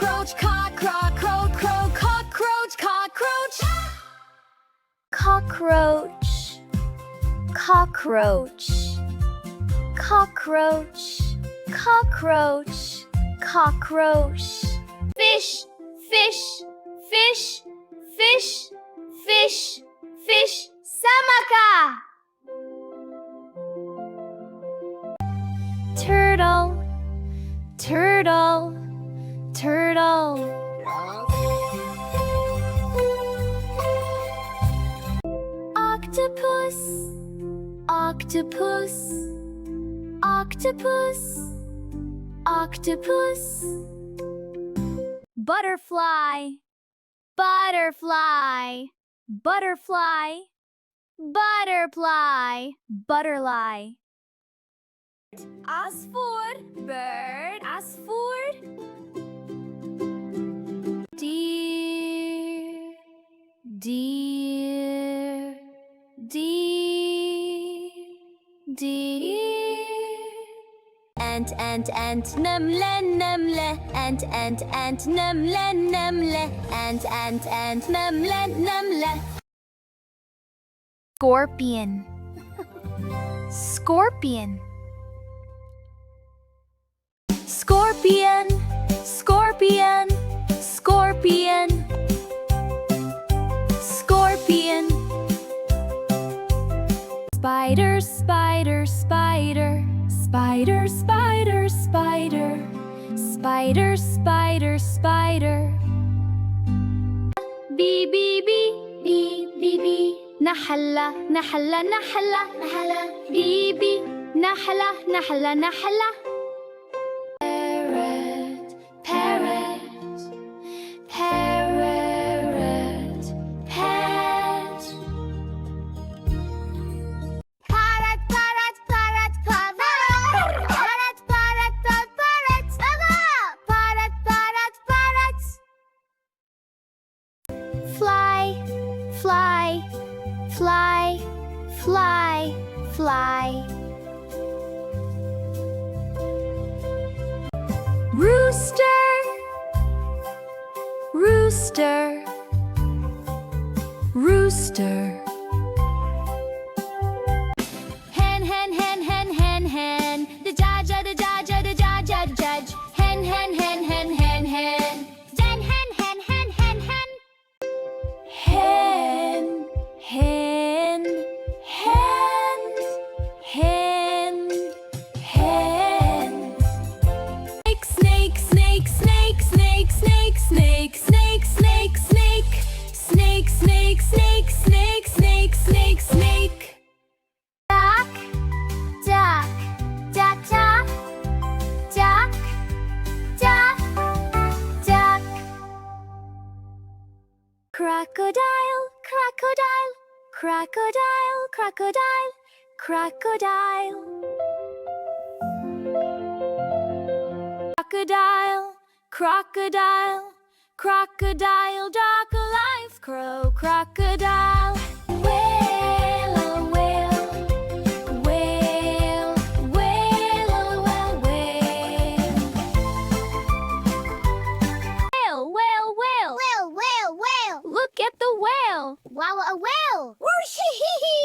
cockroach, cockroach, cockroach, cockroach. Cockroach, cockroach, cockroach, cockroach, cockroach. Fish, fish, fish, fish, fish, fish. سمكة. Turtle, turtle, turtle. Octopus, octopus, octopus, octopus. Butterfly, butterfly, butterfly, butterfly, butterfly. عصفور, bird, عصفور. Deer, deer, deer, deer. Ant, نملة, نملة. Ant, نملة, نملة. Ant, نملة, نملة. Scorpion, scorpion. Scorpion, scorpion, scorpion, scorpion. Spider, spider, spider, spider, spider, spider, spider, spider, spider. Bee, bee, bee, bee, bee, bee. نحلة, نحلة, نحلة, نحلة. بي, بي. نحلة, نحلة, نحلة. Parrot, parrot, parrot. Parrot, parrot, parrot, parrot. Parrot, parrot, parrot, parrot. Parrot, parrot, parrot. Fly, fly, fly, fly, fly. Rooster, rooster, rooster. Hen, hen, hen, hen, hen, hen. The judge, the judge, the judge, the judge. Hen, hen, hen, hen, hen, hen. Hen, hen, hen, hen, hen, hen. Hen, hen, hen, hen, hen. Snake, snake, snake, snake, snake, snake, snake, snake, snake, snake, snake, snake, snake, snake, snake, snake. Duck, duck, duck, duck, duck, duck, duck. Crocodile, crocodile, crocodile, crocodile, crocodile. Crocodile, crocodile, crocodile, dark alive, crow, crocodile. Whale, oh whale, whale, whale, oh whale, whale. Whale, whale, whale. Whale, whale, whale. Look at the whale. Wow, a whale. Whoosh-hee-hee-hee.